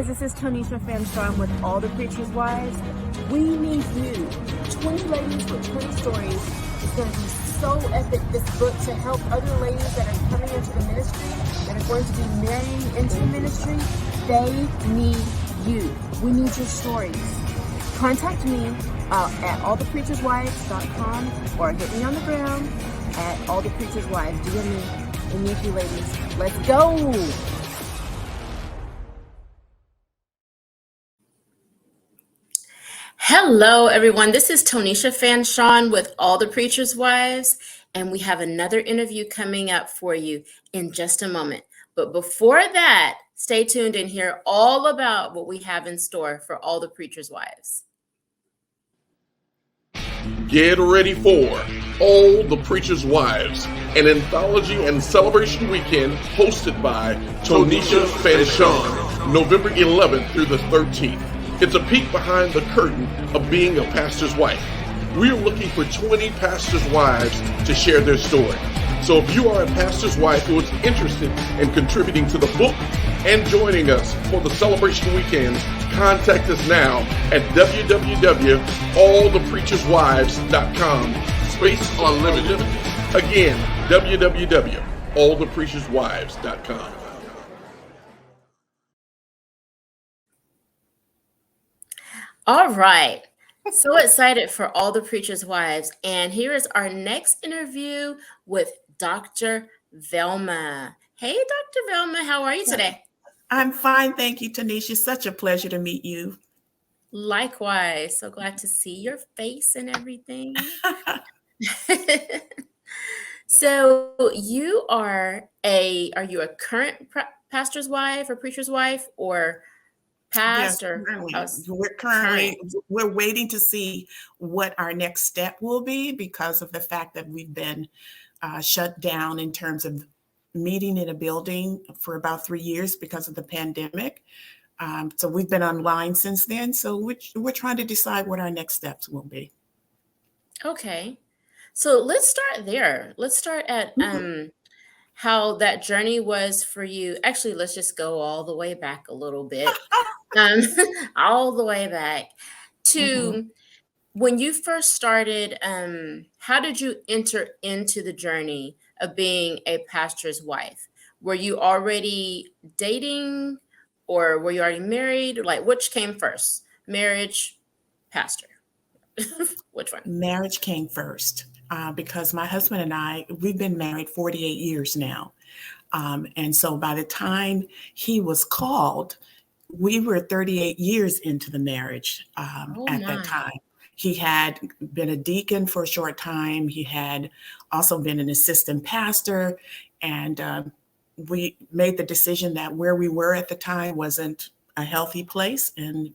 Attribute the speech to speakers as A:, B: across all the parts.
A: guys, this is Tonisha Fanchon with All the Preacher's Wives. We need you. 20 ladies with 20 stories. It's going to be so epic, this book, to help other ladies that are coming into the ministry, that are going to be marrying into the ministry. They need you. We need your stories. Contact me at allthepreacherswives.com or hit me on the ground at allthepreacherswives. DM me. We need you ladies. Let's go.
B: Hello, everyone. This is Tonisha Fanchon with All the Preacher's Wives, and we have another interview coming up for you in just a moment. But before that, stay tuned and hear all about what we have in store for All the Preacher's Wives.
C: Get ready for All the Preacher's Wives, an anthology and celebration weekend hosted by Tonisha Fanchon, November 11th through the 13th. It's a peek behind the curtain of being a pastor's wife. We are looking for 20 pastors' wives to share their story. So if you are a pastor's wife who is interested in contributing to the book and joining us for the celebration weekend, contact us now at www.allthepreacherswives.com. Space unlimited. Again, www.allthepreacherswives.com.
B: All right. So excited for All the Preacher's Wives. And here is our next interview with Dr. Velma. Hey, Dr. Velma, how are you today?
D: I'm fine. Thank you, Tonisha. Such a pleasure to meet you.
B: Likewise. So glad to see your face and everything. So you are you a current pastor's wife or preacher's wife, or past?
D: Yes,
B: or
D: we're waiting to see what our next step will be because of the fact that we've been shut down in terms of meeting in a building for about 3 years because of the pandemic. So we've been online since then. So we're trying to decide what our next steps will be.
B: Okay. So let's start there. Let's start at how that journey was for you. Actually, let's just go all the way back a little bit. All the way back to when you first started. How did you enter into the journey of being a pastor's wife? Were you already dating, or were you already married? Like, which came first? Marriage, pastor? Which one?
D: Marriage came first because my husband and I, we've been married 48 years now. And so by the time he was called, we were 38 years into the marriage that time. He had been a deacon for a short time. He had also been an assistant pastor. And we made the decision that where we were at the time wasn't a healthy place. And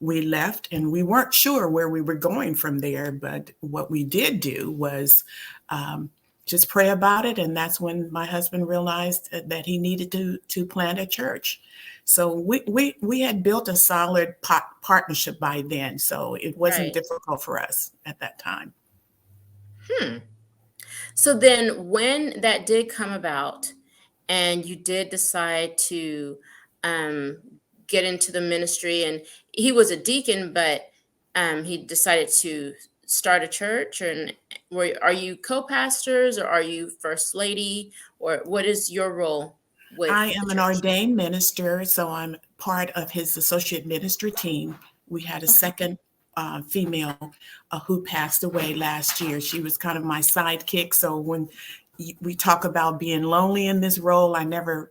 D: we left, and we weren't sure where we were going from there. But what we did do was just pray about it. And that's when my husband realized that he needed to plant a church. So we had built a solid partnership by then. So it wasn't difficult for us at that time.
B: So then when that did come about and you did decide to get into the ministry, and he was a deacon, but he decided to start a church, and are you co-pastors, or are you first lady, or what is your role?
D: I am an ordained minister, so I'm part of his associate ministry team. We had a second female who passed away last year. She was kind of my sidekick. So when we talk about being lonely in this role, I never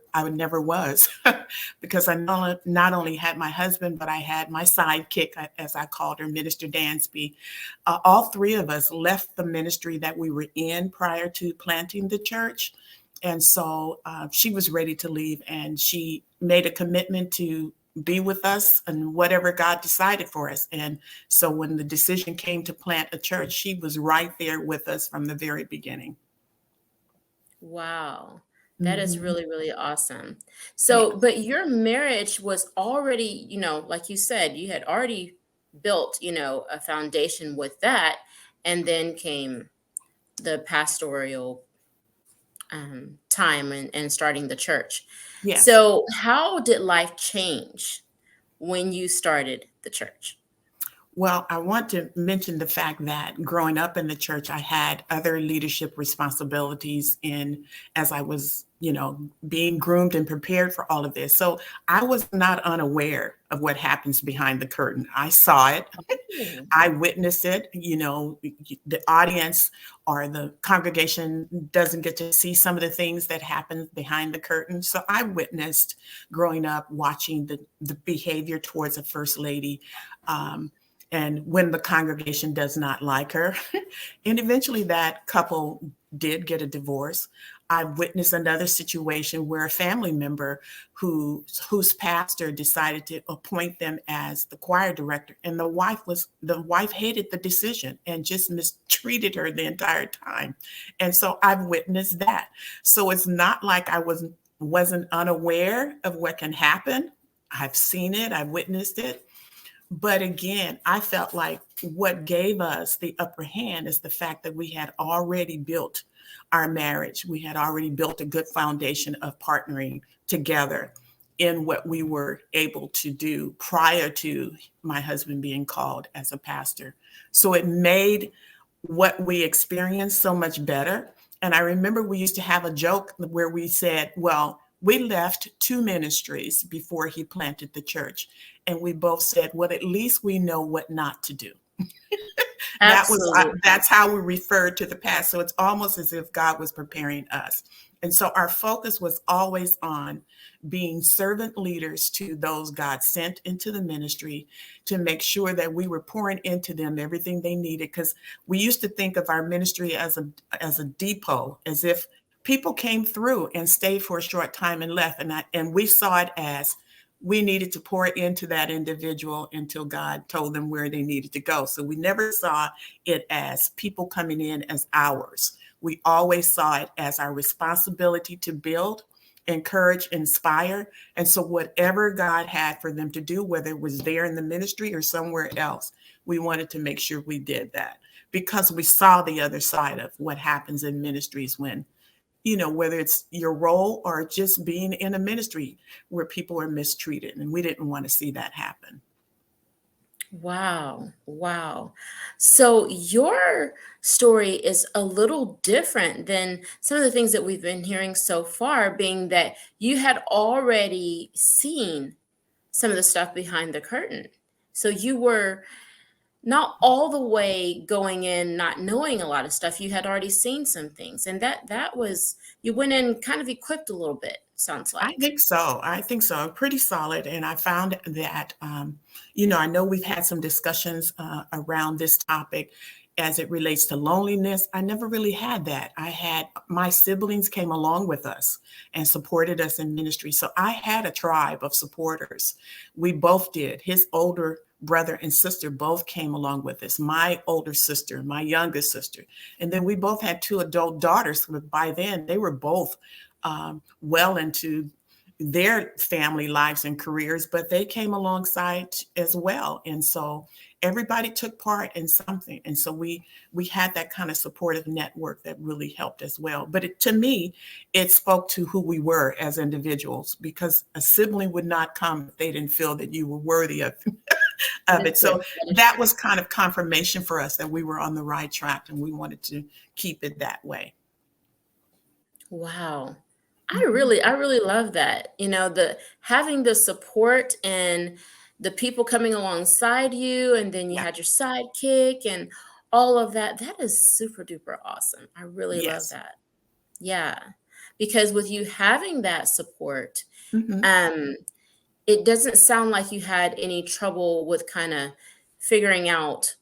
D: was because I not only had my husband, but I had my sidekick, as I called her, Minister Dansby. All three of us left the ministry that we were in prior to planting the church. And so she was ready to leave, and she made a commitment to be with us and whatever God decided for us. And so when the decision came to plant a church, she was right there with us from the very beginning.
B: Wow. That is really, really awesome. So, but your marriage was already, like you said, you had already built, a foundation with that. And then came the pastoral time and starting the church.
D: Yes.
B: So how did life change when you started the church?
D: Well, I want to mention the fact that growing up in the church, I had other leadership responsibilities in as I was, being groomed and prepared for all of this. So I was not unaware of what happens behind the curtain. I saw it.
B: Ooh.
D: I witnessed it. The audience or the congregation doesn't get to see some of the things that happen behind the curtain. So I witnessed growing up watching the behavior towards a first lady. And when the congregation does not like her, and eventually that couple did get a divorce. I witnessed another situation where a family member whose pastor decided to appoint them as the choir director, and the wife hated the decision and just mistreated her the entire time. And so I've witnessed that. So it's not like I wasn't unaware of what can happen. I've seen it, I've witnessed it. But again, I felt like what gave us the upper hand is the fact that we had already built our marriage. We had already built a good foundation of partnering together in what we were able to do prior to my husband being called as a pastor. So it made what we experienced so much better. And I remember we used to have a joke where we said, well, we left 2 ministries before he planted the church. And we both said, well, at least we know what not to do. That's how we referred to the past. So it's almost as if God was preparing us. And so our focus was always on being servant leaders to those God sent into the ministry, to make sure that we were pouring into them everything they needed. Because we used to think of our ministry as a depot, as if people came through and stayed for a short time and left. And we saw it as we needed to pour into that individual until God told them where they needed to go. So we never saw it as people coming in as ours. We always saw it as our responsibility to build, encourage, inspire. And so whatever God had for them to do, whether it was there in the ministry or somewhere else, we wanted to make sure we did that, because we saw the other side of what happens in ministries when, whether it's your role or just being in a ministry where people are mistreated. And we didn't want to see that happen.
B: Wow. Wow. So your story is a little different than some of the things that we've been hearing so far, being that you had already seen some of the stuff behind the curtain. So you were not all the way going in not knowing a lot of stuff. You had already seen some things, and that was, you went in kind of equipped a little bit, sounds
D: I
B: like.
D: think so. Pretty solid. And I found that, I know we've had some discussions around this topic as it relates to loneliness. I never really had that. My siblings came along with us and supported us in ministry. So I had a tribe of supporters. We both did. His older brother and sister both came along with us. My older sister, my youngest sister. And then we both had 2 adult daughters. But by then they were both well into their family lives and careers, but they came alongside as well. And so everybody took part in something. And so we had that kind of supportive network that really helped as well. But to me, it spoke to who we were as individuals, because a sibling would not come if they didn't feel that you were worthy of it. So that was kind of confirmation for us that we were on the right track, and we wanted to keep it that way.
B: Wow. I really love that. The having the support and the people coming alongside you, and then you
D: Yeah.
B: had your sidekick and all of that. That is super duper awesome. I really love
D: Yes.
B: that. Yeah. Because with you having that support,
D: Mhm.
B: um, it doesn't sound like you had any trouble with kind of figuring out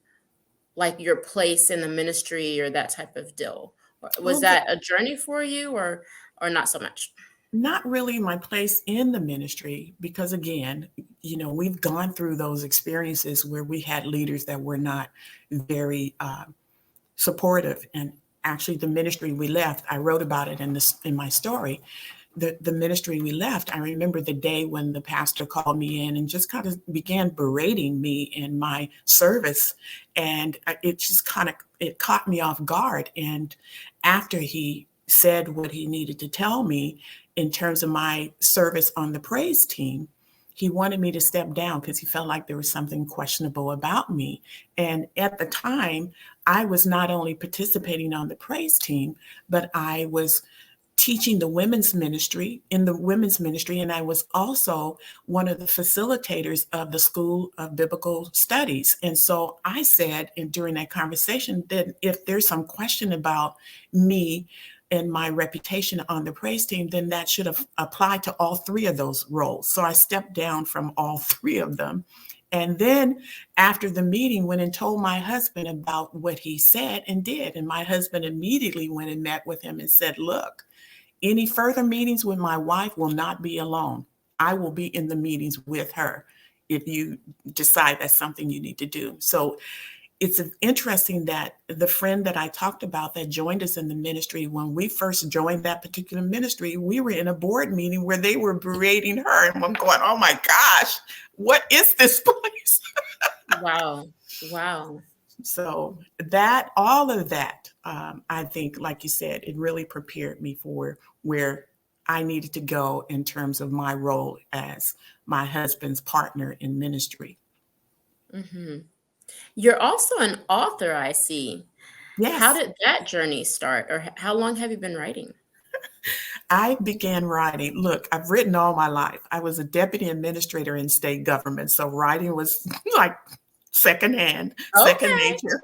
B: like your place in the ministry or that type of deal. Was
D: Well,
B: that a journey for you, or not so much?
D: not really my place in the ministry, because again, we've gone through those experiences where we had leaders that were not very supportive. And actually, the ministry we left, I wrote about it in my story. The ministry we left, I remember the day when the pastor called me in and just kind of began berating me in my service. And it caught me off guard. And after he said what he needed to tell me in terms of my service on the praise team, He wanted me to step down because he felt like there was something questionable about me. And at the time, I was not only participating on the praise team, but I was teaching the women's ministry in the women's ministry. And I was also one of the facilitators of the School of Biblical Studies. And so I said, and during that conversation, that if there's some question about me and my reputation on the praise team, then that should have applied to all three of those roles. So I stepped down from all three of them. And then after the meeting, went and told my husband about what he said and did. And my husband immediately went and met with him and said, look, any further meetings with my wife will not be alone. I will be in the meetings with her if you decide that's something you need to do. So it's interesting that the friend that I talked about that joined us in the ministry, when we first joined that particular ministry, we were in a board meeting where they were berating her. And I'm going, oh my gosh, what is this place?
B: Wow. Wow.
D: So that, all of that, I think, like you said, it really prepared me for where I needed to go in terms of my role as my husband's partner in ministry.
B: Mm-hmm. You're also an author, I see.
D: Yes.
B: How did that journey start, or how long have you been writing?
D: I began writing. Look, I've written all my life. I was a deputy administrator in state government, so writing was like second nature.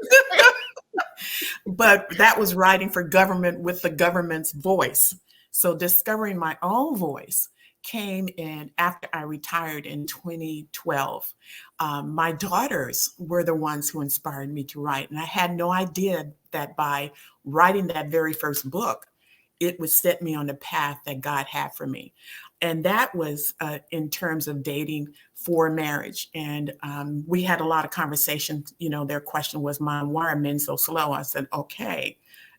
D: But that was writing for government with the government's voice. So discovering my own voice came in after I retired in 2012. My daughters were the ones who inspired me to write. And I had no idea that by writing that very first book, it would set me on the path that God had for me. And that was in terms of dating for marriage. And we had a lot of conversations. You know, their question was, Mom, why are men so slow? I said, okay,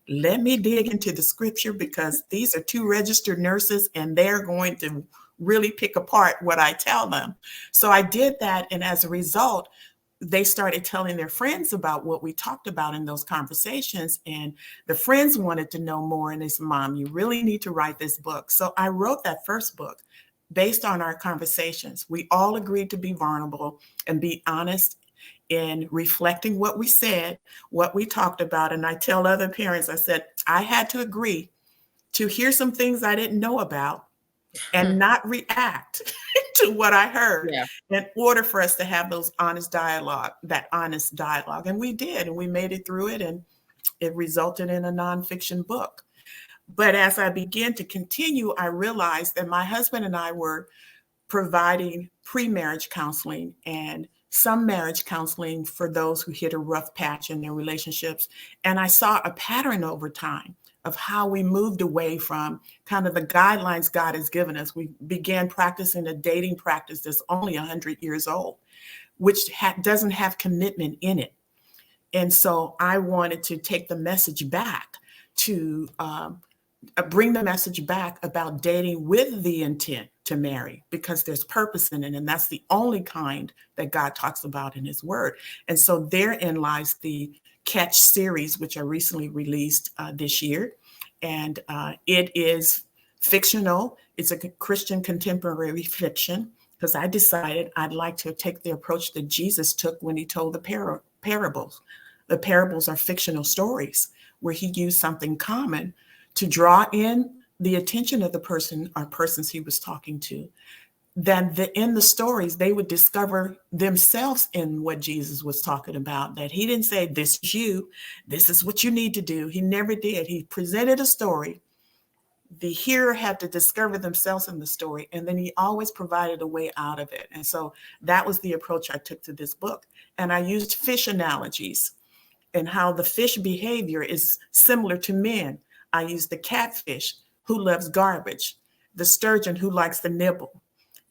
D: let me dig into the scripture, because these are two registered nurses and they're going to really pick apart what I tell them. So I did that. And as a result, they started telling their friends about what we talked about in those conversations. And the friends wanted to know more. And they said, Mom, you really need to write this book. So I wrote that first book based on our conversations. We all agreed to be vulnerable and be honest in reflecting what we said, what we talked about. And I tell other parents, I said, I had to agree to hear some things I didn't know about and not react to what I heard in order for us to have those honest dialogue. And we did, and we made it through it, and it resulted in a nonfiction book. But as I began to continue, I realized that my husband and I were providing pre-marriage counseling and some marriage counseling for those who hit a rough patch in their relationships. And I saw a pattern over time of how we moved away from kind of the guidelines God has given us. We began practicing a dating practice that's only 100 years old, which doesn't have commitment in it. And so I wanted to take the message back to bring the message back about dating with the intent to marry, because there's purpose in it. And that's the only kind that God talks about in his word. And so therein lies the Catch series, which I recently released this year. And it is fictional. It's a Christian contemporary fiction, because I decided I'd like to take the approach that Jesus took when he told the parables. The parables are fictional stories where he used something common to draw in the attention of the person or persons he was talking to. Then in the stories, they would discover themselves in what Jesus was talking about, that he didn't say, this is you, this is what you need to do. He never did. He presented a story. The hearer had to discover themselves in the story, and then he always provided a way out of it. And so that was the approach I took to this book. And I used fish analogies and how the fish behavior is similar to men. I used the catfish who loves garbage, the sturgeon who likes to nibble,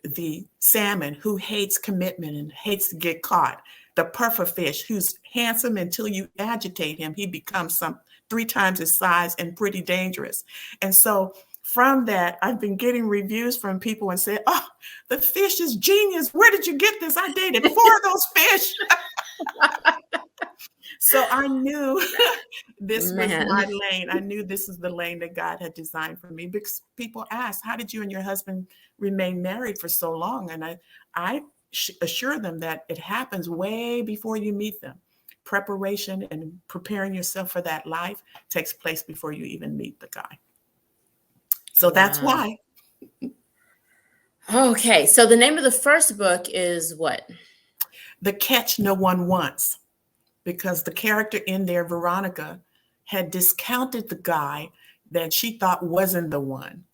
D: the salmon who hates commitment and hates to get caught, the pufferfish who's handsome until you agitate him. He becomes 3 times his size and pretty dangerous. And so from that, I've been getting reviews from people and said, oh, the fish is genius. Where did you get this? I dated 4 of those fish. So I knew this was
B: Man.
D: my lane. I knew this is the lane that God had designed for me, because people ask, how did you and your husband remain married for so long? And I assure them that it happens way before you meet them. Preparation and preparing yourself for that life takes place before you even meet the guy. So that's
B: Wow.
D: why.
B: Okay, so the name of the first book is what?
D: The Catch No One Wants, because the character in there, Veronica, had discounted the guy that she thought wasn't the one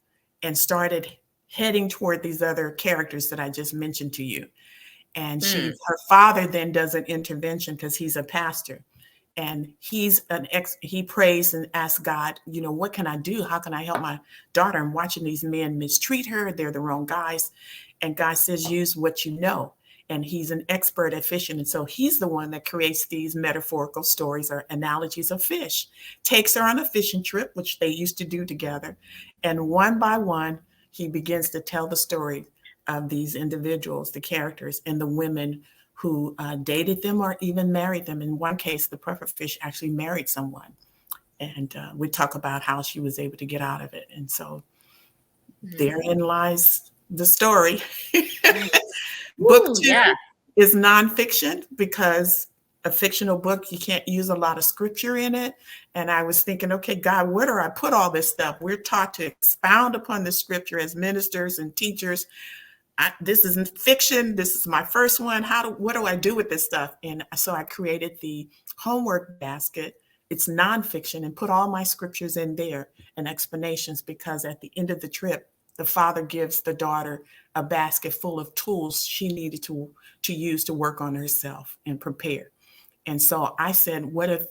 D: and started heading toward these other characters that I just mentioned to you. And her father then does an intervention because he's a pastor. And he prays and asks God, what can I do? How can I help my daughter? I'm watching these men mistreat her. They're the wrong guys. And God says, use what you know. And he's an expert at fishing. And so he's the one that creates these metaphorical stories or analogies of fish, takes her on a fishing trip, which they used to do together. And one by one, he begins to tell the story of these individuals, the characters, and the women who dated them or even married them. In one case, the puffer fish actually married someone. And we talk about how she was able to get out of it. And so therein lies the story. Book 2 is nonfiction, because a fictional book, you can't use a lot of scripture in it. And I was thinking, okay, God, where do I put all this stuff? We're taught to expound upon the scripture as ministers and teachers. This isn't fiction. This is my first one. What do I do with this stuff? And so I created the homework basket. It's nonfiction, and put all my scriptures in there and explanations, because at the end of the trip, the father gives the daughter a basket full of tools she needed to use to work on herself and prepare. And so I said, what if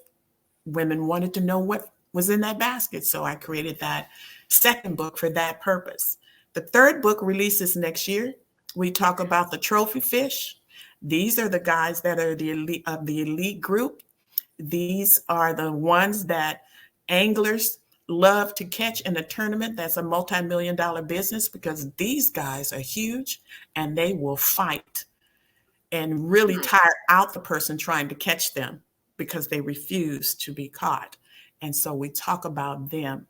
D: women wanted to know what was in that basket? So I created that second book for that purpose. The third book releases next year. We talk about the trophy fish. These are the guys that are the elite of the elite group. These are the ones that anglers love to catch in a tournament that's a multi-million-dollar business, because these guys are huge and they will fight and really tire out the person trying to catch them because they refuse to be caught. And so we talk about them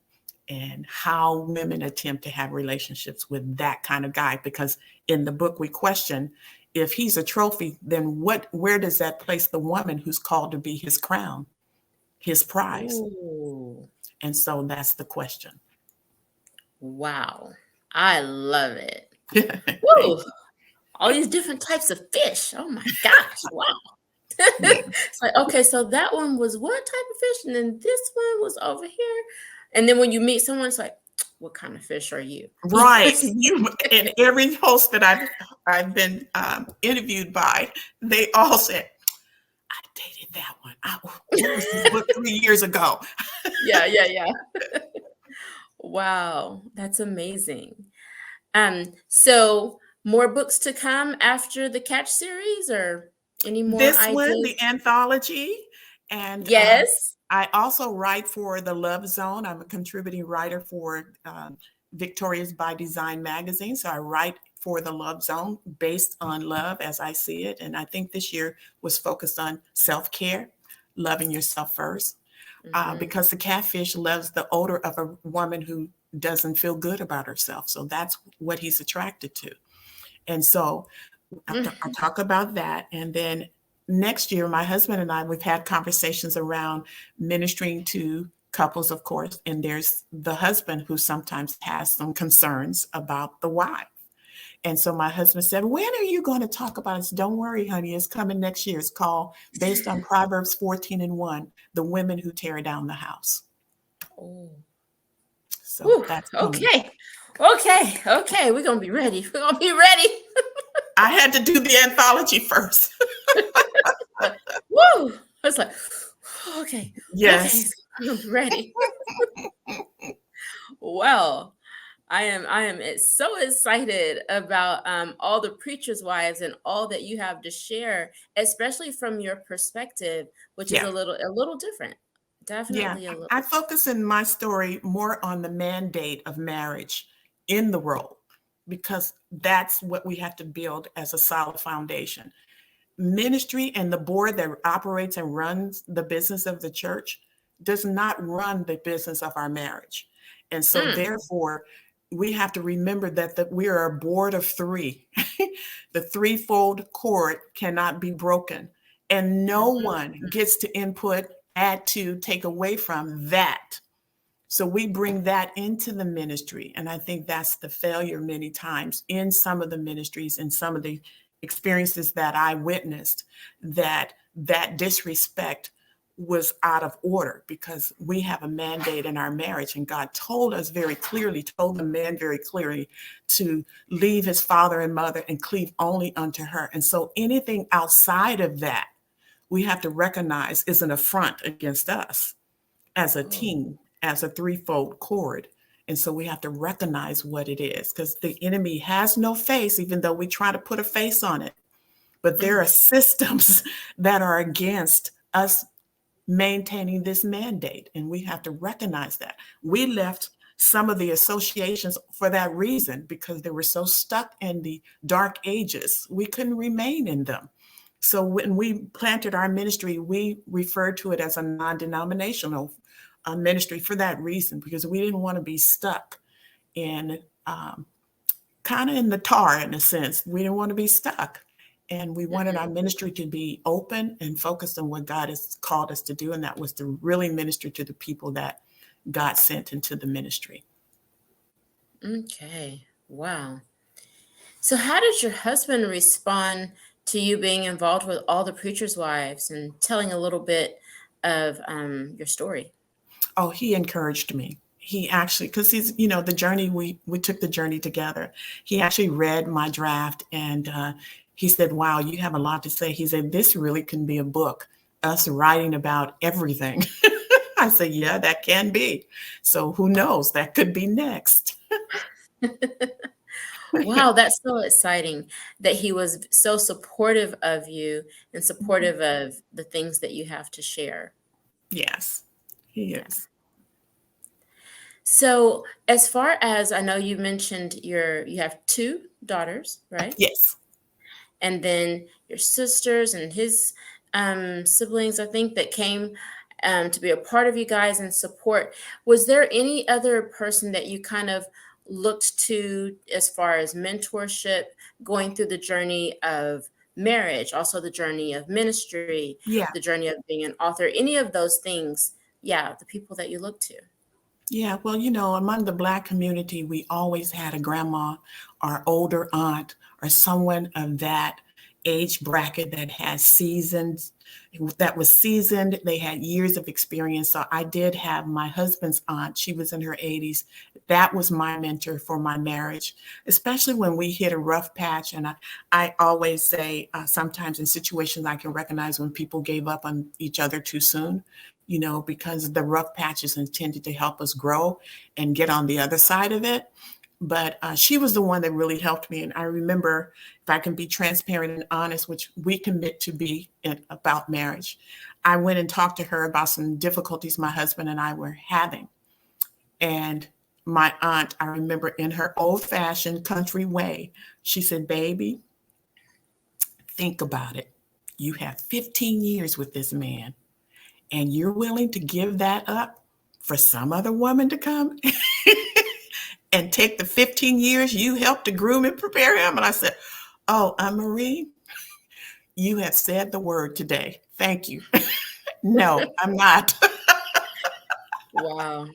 D: and how women attempt to have relationships with that kind of guy, because in the book we question, if he's a trophy, then where does that place the woman who's called to be his crown, his prize?
B: Ooh.
D: And so that's the question.
B: Wow. I love it. Woo. All these different types of fish. Oh my gosh. Wow. It's like, okay, so that one was what type of fish? And then this one was over here. And then when you meet someone, it's like, what kind of fish are you?
D: Right. And every host that I've been interviewed by, they all said, I dated that one. What was this book 3 years ago?
B: Yeah. Wow, that's amazing. So more books to come after the Catch series, or any more
D: This
B: ideas?
D: one, the anthology. And
B: yes.
D: I also write for the Love Zone. I'm a contributing writer for Victoria's by Design magazine. So I write for the Love Zone based on love as I see it. And I think this year was focused on self-care, loving yourself first, because the catfish loves the odor of a woman who doesn't feel good about herself. So that's what he's attracted to. And so I talk about that. And then next year, my husband and I, we've had conversations around ministering to couples, of course, and there's the husband who sometimes has some concerns about the wife. And so my husband said, when are you going to talk about it? Don't worry, honey, it's coming next year. It's called, based on Proverbs 14:1, the women who tear down the house.
B: Oh.
D: So that's coming.
B: Okay. We're going to be ready.
D: I had to do the anthology first.
B: Woo! I was like, okay.
D: Yes.
B: Okay, I'm ready. Well, I am so excited about all the preachers' wives and all that you have to share, especially from your perspective, which is a little different. Definitely a little.
D: I focus in my story more on the mandate of marriage in the role, because that's what we have to build as a solid foundation. ministry and the board that operates and runs the business of the church does not run the business of our marriage. And so therefore, we have to remember that we are a board of three. The threefold cord cannot be broken. And no one gets to input, add to, take away from that. So we bring that into the ministry. And I think that's the failure many times in some of the ministries and some of the experiences that I witnessed, that disrespect was out of order, because we have a mandate in our marriage, and God told us very clearly, told the man very clearly, to leave his father and mother and cleave only unto her. And so anything outside of that, we have to recognize is an affront against us as a team, as a threefold cord. And so we have to recognize what it is, because the enemy has no face, even though we try to put a face on it. But there are systems that are against us maintaining this mandate, and we have to recognize that. We left some of the associations for that reason, because they were so stuck in the dark ages, we couldn't remain in them. So when we planted our ministry, we referred to it as a non-denominational ministry for that reason, because we didn't want to be stuck in kind of in the tar, in a sense. We didn't want to be stuck. And we wanted our ministry to be open and focused on what God has called us to do. And that was to really minister to the people that God sent into the ministry.
B: Okay. Wow. So how did your husband respond to you being involved with all the preachers' wives and telling a little bit of your story?
D: Oh, he encouraged me. He actually, because he's, the journey, we took the journey together. He actually read my draft, and he said, wow, you have a lot to say. He said, this really can be a book, us writing about everything. I said, yeah, that can be. So who knows? That could be next.
B: Wow, that's so exciting that he was so supportive of you and supportive of the things that you have to share.
D: Yes, he is.
B: So as far as I know, you mentioned you have 2 daughters, right?
D: Yes.
B: And then your sisters and his siblings, I think, that came to be a part of you guys and support. Was there any other person that you kind of looked to as far as mentorship, going through the journey of marriage, also the journey of ministry,
D: Yeah.
B: the journey of being an author, any of those things? Yeah, the people that you look to.
D: Yeah, well, among the Black community, we always had a grandma or older aunt or someone of that age bracket that was seasoned. They had years of experience. So I did have my husband's aunt. She was in her 80s. That was my mentor for my marriage, especially when we hit a rough patch. And I always say sometimes in situations I can recognize when people gave up on each other too soon, because the rough patch is intended to help us grow and get on the other side of it. But she was the one that really helped me. And I remember, if I can be transparent and honest, which we commit to be about marriage, I went and talked to her about some difficulties my husband and I were having. And my aunt, I remember, in her old-fashioned country way, she said, baby, think about it. You have 15 years with this man, and you're willing to give that up for some other woman to come and take the 15 years you helped to groom and prepare him? And I said, oh, Marie, you have said the word today. Thank you. No, I'm not.
B: Wow.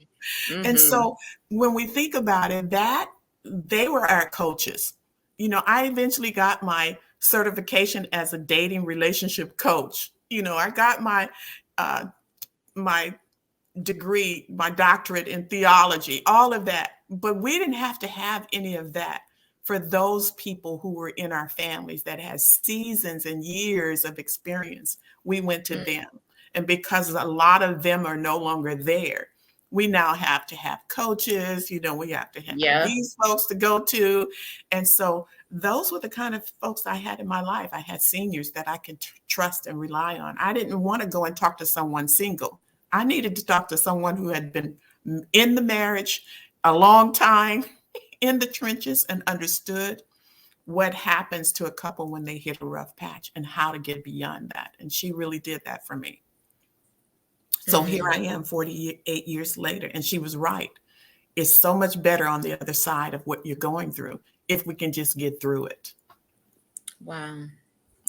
D: And so when we think about it, that they were our coaches. I eventually got my certification as a dating relationship coach. I got my degree, my doctorate in theology, all of that. But we didn't have to have any of that for those people who were in our families that had seasons and years of experience. We went to them. And because a lot of them are no longer there, we now have to have coaches, we have to have these folks to go to. And so those were the kind of folks I had in my life. I had seniors that I could trust and rely on. I didn't want to go and talk to someone single. I needed to talk to someone who had been in the marriage a long time, in the trenches, and understood what happens to a couple when they hit a rough patch and how to get beyond that. And she really did that for me. So here I am 48 years later, and she was right. It's so much better on the other side of what you're going through if we can just get through it.
B: Wow.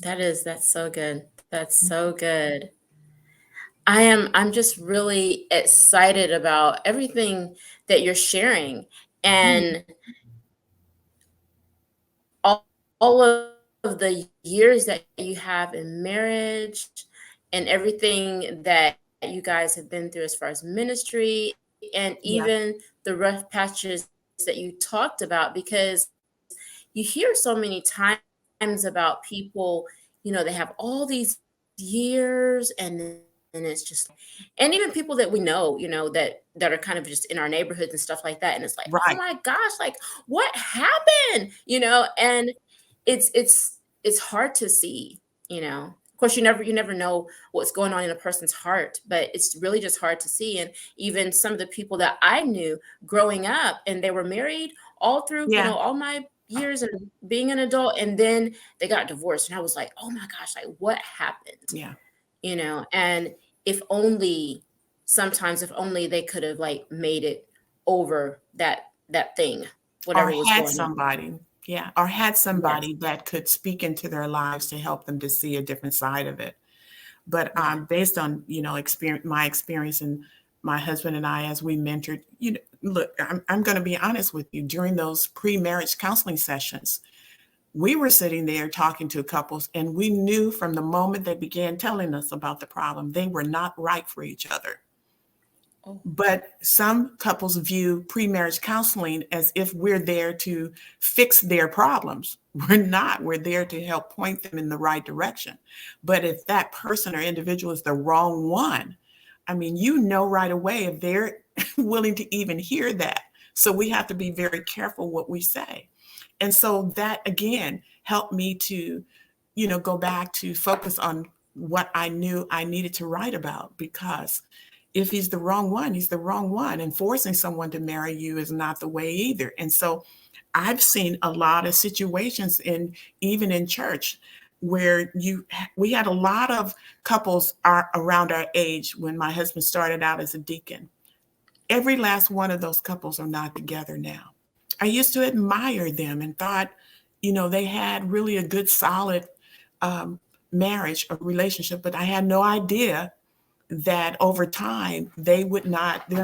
B: That's so good. That's so good. I'm just really excited about everything that you're sharing and all, all of the years that you have in marriage and everything that you guys have been through as far as ministry and
D: Yeah,
B: even the rough patches that you talked about, because you hear so many times about people, they have all these years and it's just, and even people that we know, that are kind of just in our neighborhoods and stuff like that. And it's like, oh
D: right.
B: my gosh, like what happened? And it's hard to see, Of course, you never know what's going on in a person's heart, but it's really just hard to see. And even some of the people that I knew growing up, and they were married all through,
D: Yeah,
B: all my years and being an adult, and then they got divorced, and I was like, oh my gosh, like what happened?
D: yeah.
B: And if only they could have like made it over that thing,
D: Or
B: whatever was
D: had
B: going on.
D: somebody, yeah, or had
B: Yes.
D: somebody that could speak into their lives to help them to see a different side of it. But
B: Yeah.
D: based on my experience and my husband and I, as we mentored, look, I'm going to be honest with you. During those pre-marriage counseling sessions, we were sitting there talking to couples, and we knew from the moment they began telling us about the problem, they were not right for each other.
B: Oh.
D: But some couples view pre-marriage counseling as if we're there to fix their problems. We're not. We're there to help point them in the right direction. But if that person or individual is the wrong one, I mean, right away if they're willing to even hear that. So we have to be very careful what we say. And so that again helped me to, go back to focus on what I knew I needed to write about, because if he's the wrong one, he's the wrong one. And forcing someone to marry you is not the way either. And so I've seen a lot of situations even in church where we had a lot of couples around our age when my husband started out as a deacon. Every last one of those couples are not together now. I used to admire them and thought, they had really a good, solid marriage or relationship, but I had no idea that over time their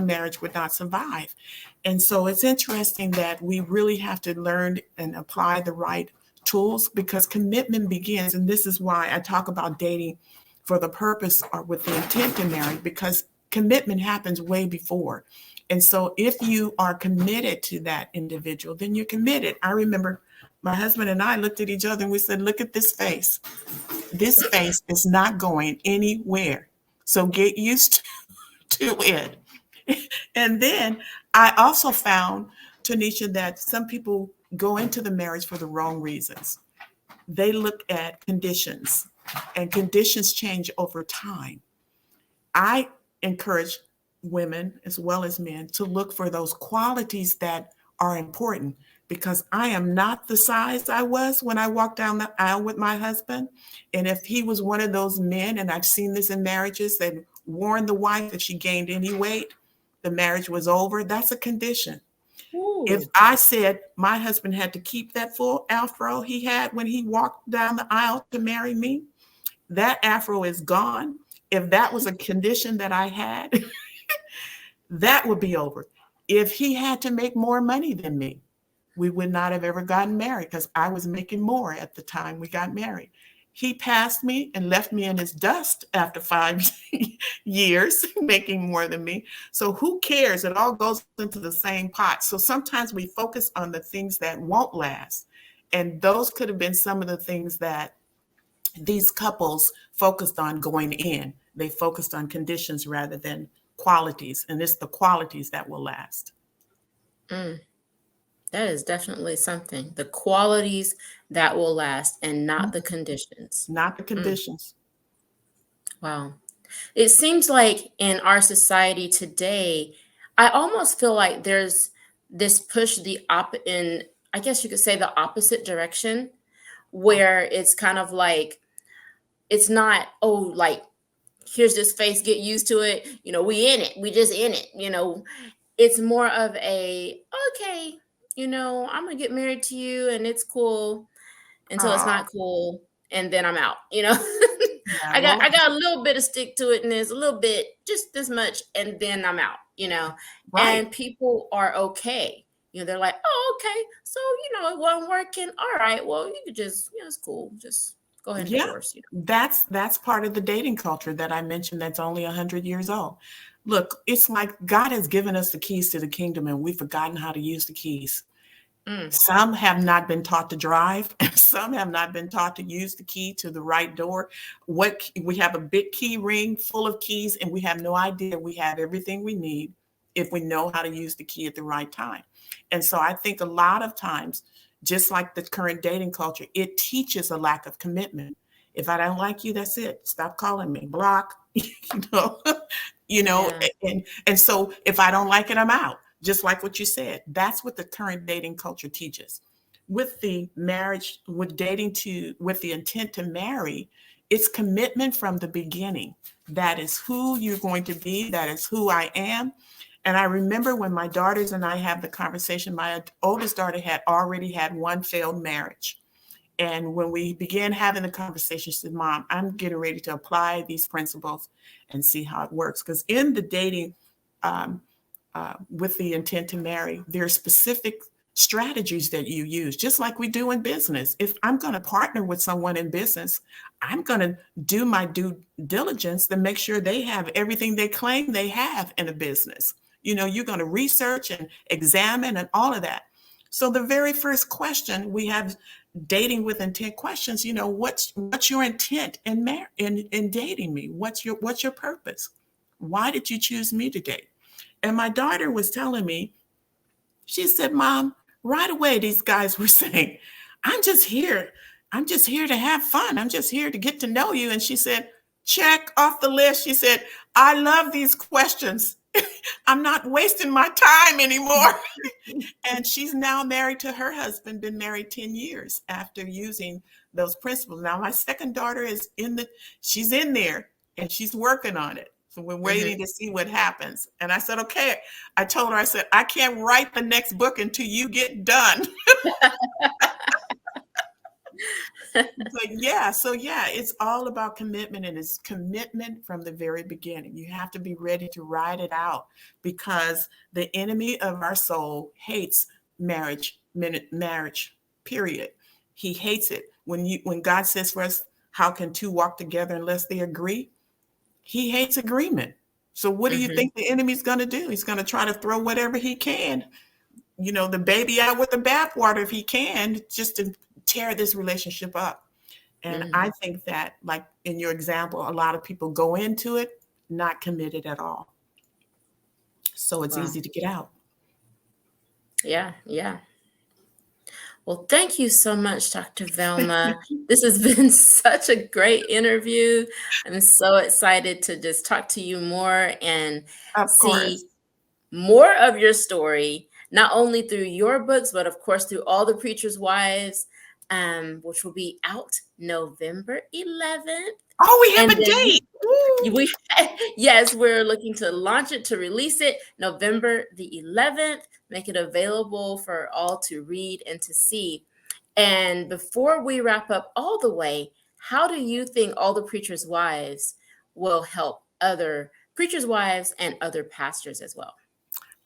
D: marriage would not survive. And so it's interesting that we really have to learn and apply the right tools, because commitment begins. And this is why I talk about dating for the purpose or with the intent to marry, because commitment happens way before. And so if you are committed to that individual, then you're committed. I remember my husband and I looked at each other and we said, look at this face. This face is not going anywhere. So get used to it. And then I also found, Tonisha, that some people go into the marriage for the wrong reasons. They look at conditions, and conditions change over time. I encourage women as well as men to look for those qualities that are important, because I am not the size I was when I walked down the aisle with my husband. And if he was one of those men, and I've seen this in marriages, that warned the wife if she gained any weight, the marriage was over, that's a condition.
B: Ooh.
D: If I said my husband had to keep that full afro he had when he walked down the aisle to marry me, that afro is gone. If that was a condition that I had, that would be over. If he had to make more money than me, we would not have ever gotten married, because I was making more at the time we got married. He passed me and left me in his dust after 5 years, making more than me. So who cares? It all goes into the same pot. So sometimes we focus on the things that won't last. And those could have been some of the things that these couples focused on going in. They focused on conditions rather than qualities. And it's the qualities that will last.
B: Mm. That is definitely something. The qualities that will last and not the conditions.
D: Not the conditions.
B: Wow. It seems like in our society today, I almost feel like there's this push I guess you could say, the opposite direction, where it's kind of like, it's not, oh, like, here's this face, get used to it. We in it. We just in it. It's more of a, okay, I'm gonna get married to you and it's cool until it's
D: Oh,
B: not cool, and then I'm out.
D: yeah.
B: I got
D: Well,
B: I got a little bit of stick to it, and there's a little bit, just this much, and then I'm out.
D: right.
B: And people are okay. They're like, oh, okay, so it wasn't working. All right, well, you could just, it's cool. Just go ahead and
D: Yeah.
B: divorce.
D: That's part of the dating culture that I mentioned that's only 100 years old. Look, it's like God has given us the keys to the kingdom and we've forgotten how to use the keys.
B: Mm,
D: Some have not been taught to drive, and some have not been taught to use the key to the right door. What we have a big key ring full of keys, and we have no idea we have everything we need if we know how to use the key at the right time. And so I think a lot of times, just like the current dating culture, it teaches a lack of commitment. If I don't like you, that's it. Stop calling me. Block. know,
B: yeah.
D: and so if I don't like it, I'm out. Just like what you said, that's what the current dating culture teaches. With the marriage, with with the intent to marry, it's commitment from the beginning. That is who you're going to be. That is who I am. And I remember when my daughters and I had the conversation, my oldest daughter had already had one failed marriage. And when we began having the conversation, she said, Mom, I'm getting ready to apply these principles and see how it works. Because in the dating, um, with the intent to marry, there are specific strategies that you use, just like we do in business. If I'm going to partner with someone in business, I'm going to do my due diligence to make sure they have everything they claim they have in a business. You're going to research and examine and all of that. So the very first question we have dating with intent questions, what's your intent in dating me? What's your purpose? Why did you choose me to date? And my daughter was telling me, she said, Mom, right away, these guys were saying, I'm just here. I'm just here to have fun. I'm just here to get to know you. And she said, check off the list. She said, I love these questions. I'm not wasting my time anymore. And she's now married to her husband, been married 10 years after using those principles. Now, my second daughter she's in there and she's working on it. So we're waiting to see what happens. And I said, okay. I told her, I said, I can't write the next book until you get done. It's all about commitment, and it's commitment from the very beginning. You have to be ready to ride it out, because the enemy of our soul hates marriage, period. He hates it. When God says for us, how can two walk together unless they agree? He hates agreement. So what do you think the enemy's going to do? He's going to try to throw whatever he can, the baby out with the bathwater if he can, just to tear this relationship up. And I think that, like in your example, a lot of people go into it not committed at all. So it's easy to get out.
B: Yeah, yeah. Well, thank you so much, Dr. Velma. This has been such a great interview. I'm so excited to just talk to you more and
D: Of
B: see
D: course.
B: more of your story, not only through your books, but of course through All the Preacher's Wives, which will be out November 11th.
D: Oh, we have
B: And
D: a date.
B: Yes, we're looking to launch it, to release it November the 11th, make it available for all to read and to see. And before we wrap up all the way, how do you think All the Preacher's Wives will help other preachers' wives and other pastors as well?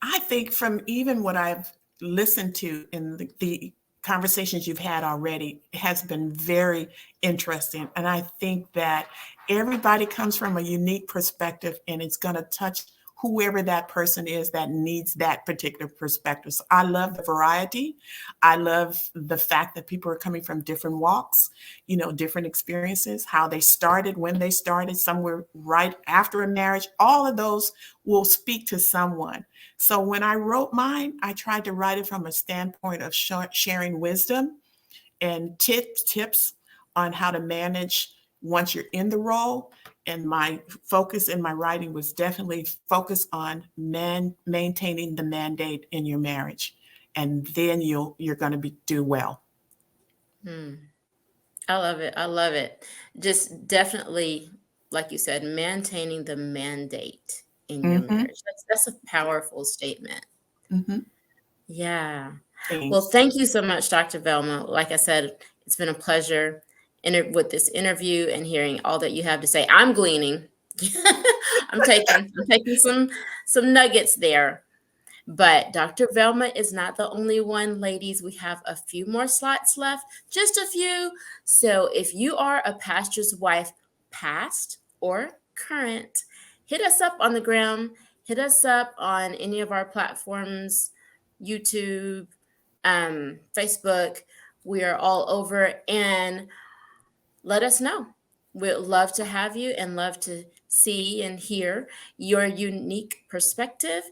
D: I think from even what I've listened to in the conversations you've had already has been very interesting. And I think that everybody comes from a unique perspective, and it's going to touch whoever that person is that needs that particular perspective. So I love the variety. I love the fact that people are coming from different walks, different experiences, how they started, when they started, somewhere right after a marriage. All of those will speak to someone. So when I wrote mine, I tried to write it from a standpoint of sharing wisdom and tips on how to manage once you're in the role. And my focus in my writing was definitely focused on maintaining the mandate in your marriage and then you're going to do well.
B: I love it. I love it. Just definitely, like you said, maintaining the mandate in your marriage. That's a powerful statement. Yeah.
D: Thanks.
B: Well, thank you so much, Dr. Velma. Like I said, it's been a pleasure with this interview and hearing all that you have to say. I'm gleaning. I'm taking some nuggets there. But Dr. Velma is not the only one, ladies. We have a few more slots left, just a few. So if you are a pastor's wife, past or current, hit us up on the gram. Hit us up on any of our platforms, YouTube, Facebook. We are all over, and let us know. We'd love to have you and love to see and hear your unique perspective.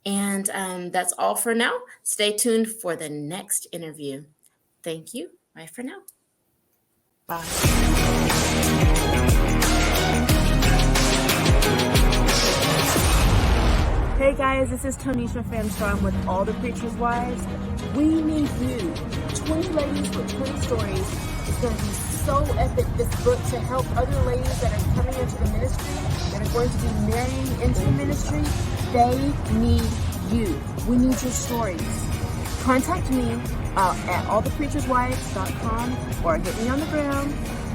B: And that's all for now. Stay tuned for the next interview. Thank you. Bye for now.
D: Bye.
A: Hey guys, this is Tonisha Fanchon with All the Preacher's Wives. We need you. 20 ladies with 20 stories. It's going to be so epic, this book, to help other ladies that are coming into the ministry, that are going to be marrying into the ministry. They need you. We need your stories. Contact me at allthepreacherswives.com or hit me on the ground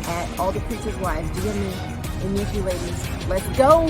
A: at allthepreacherswives. DM me. We need you ladies. Let's go.